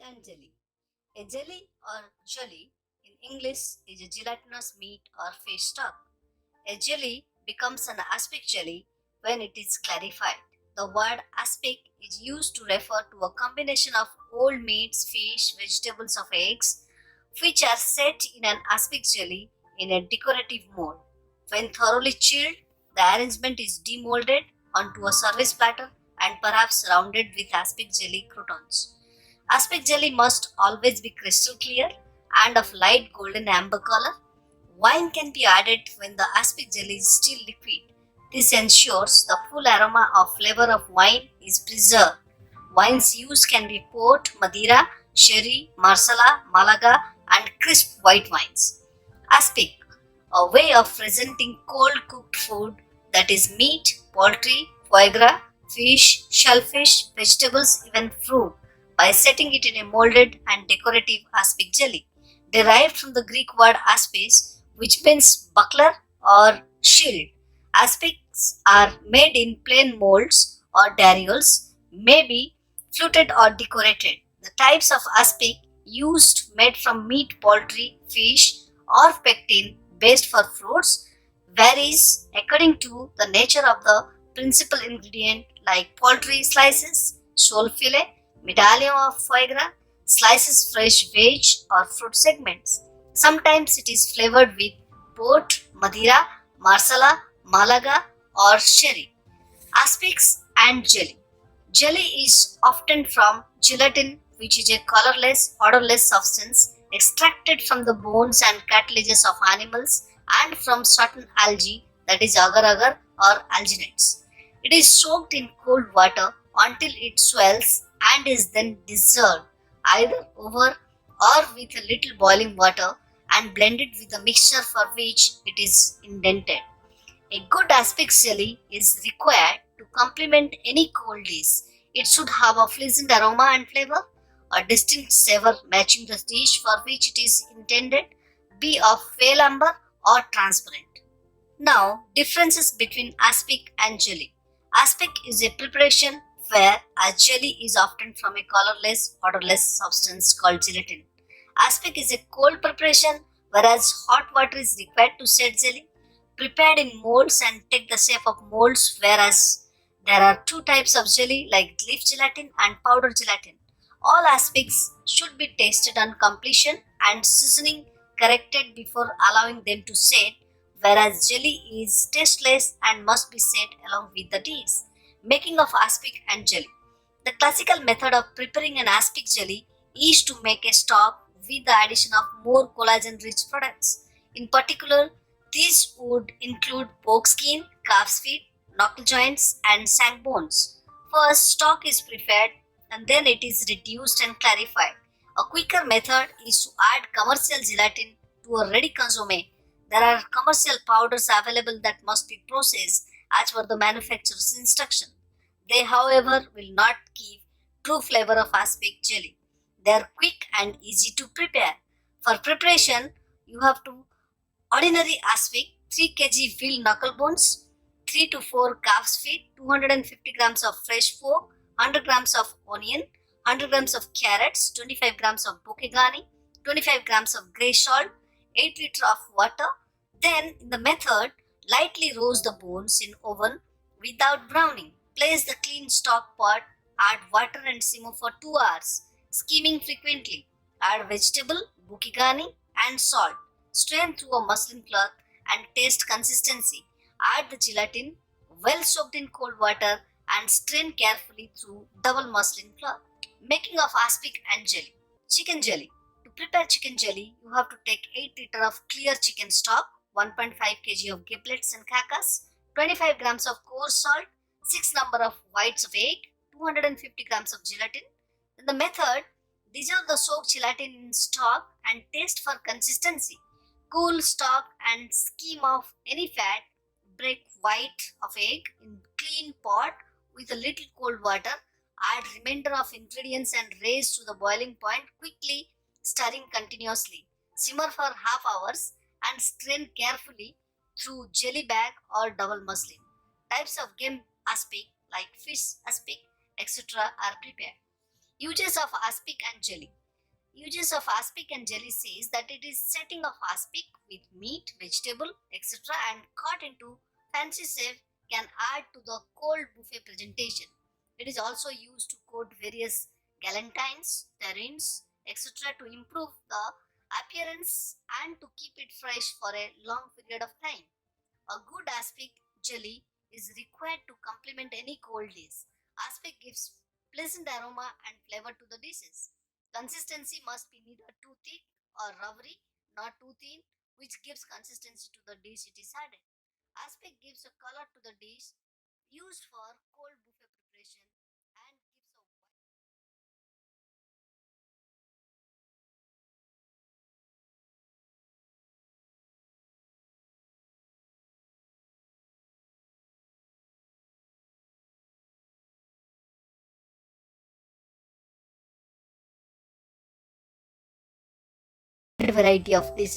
and jelly. A jelly or jelly in English is a gelatinous meat or fish stock. A jelly becomes an aspic jelly when it is clarified. The word aspic is used to refer to a combination of old meats, fish, vegetables, of eggs, which are set in an aspic jelly in a decorative mold. When thoroughly chilled, the arrangement is demolded onto a service platter and perhaps surrounded with aspic jelly croutons. Aspic jelly must always be crystal clear and of light golden amber color. Wine can be added when the aspic jelly is still liquid. This ensures the full aroma or flavor of wine is preserved. Wines used can be port, Madeira, sherry, marsala, malaga, and crisp white wines. Aspic, a way of presenting cold cooked food, that is meat, poultry, foie gras, fish, shellfish, vegetables, even fruit, by setting it in a molded and decorative aspic jelly, derived from the Greek word aspis, which means buckler or shield. Aspics are made in plain molds or darioles, may be fluted or decorated. The types of aspic used made from meat, poultry, fish, or pectin based for fruits varies according to the nature of the principal ingredient, like poultry slices, sole fillet, medallion of foie gras, slices fresh veg or fruit segments. Sometimes it is flavored with port, Madeira, Marsala, Malaga, or sherry. Aspics and jelly. Jelly is often from gelatin, which is a colorless, odorless substance extracted from the bones and cartilages of animals and from certain algae, that is agar-agar or alginates. It is soaked in cold water until it swells and is then dissolved either over or with a little boiling water and blended with the mixture for which it is indented. A good aspic jelly is required to complement any cold dish. It should have a pleasant aroma and flavor, a distinct savor matching the dish for which it is intended, be of pale amber or transparent. Now, differences between aspic and jelly. Aspic is a preparation where a jelly is often from a colorless, odorless substance called gelatin. Aspic is a cold preparation, whereas hot water is required to set jelly, prepared in molds and take the shape of molds, whereas there are two types of jelly like leaf gelatin and powder gelatin. All aspects should be tasted on completion and seasoning corrected before allowing them to set, whereas jelly is tasteless and must be set along with the dish. Making of aspic and jelly. The classical method of preparing an aspic jelly is to make a stock with the addition of more collagen rich products. In particular, these would include pork skin, calf's feet, knuckle joints, and shank bones. First, stock is prepared and then it is reduced and clarified. A quicker method is to add commercial gelatin to a ready consomme. There are commercial powders available that must be processed as per the manufacturer's instruction. They, however, will not give true flavor of aspic jelly. They are quick and easy to prepare. For preparation, you have to ordinary aspic 3 kg veal knuckle bones, 3 to 4 calf's feet, 250 grams of fresh pork, 100 grams of onion, 100 grams of carrots, 25 grams of bokegani, 25 grams of grey salt, 8 liters of water. Then, in the method, lightly roast the bones in oven without browning. Place the clean stock pot, add water and simmer for 2 hours, skimming frequently. Add vegetable, bokegani, and salt. Strain through a muslin cloth and taste consistency. Add the gelatin, well soaked in cold water, and strain carefully through double muslin cloth. Making of aspic and jelly. Chicken jelly. To prepare chicken jelly, you have to take 8 liters of clear chicken stock, 1.5 kg of giblets and carcass, 25 grams of coarse salt, 6 number of whites of egg, 250 grams of gelatin. In the method, dissolve the soaked gelatin in stock and taste for consistency. Cool stock and skim off any fat. Break white of egg in clean pot with a little cold water. Add remainder of ingredients and raise to the boiling point quickly, stirring continuously. Simmer for half hours and strain carefully through jelly bag or double muslin. Types of game aspic like fish aspic, etc. are prepared. Uses of aspic and jelly. Uses of aspic and jelly says that it is setting of aspic with meat, vegetable, etc. and cut into fancy shape can add to the cold buffet presentation. It is also used to coat various galantines, terrines, etc. to improve the appearance and to keep it fresh for a long period of time. A good aspic jelly is required to complement any cold dish. Aspic gives pleasant aroma and flavor to the dishes. Consistency must be neither too thick or rubbery, not too thin, which gives consistency to the dish it is added. Aspic gives a color to the dish used for cold buffet preparation and gives a wide variety of dishes.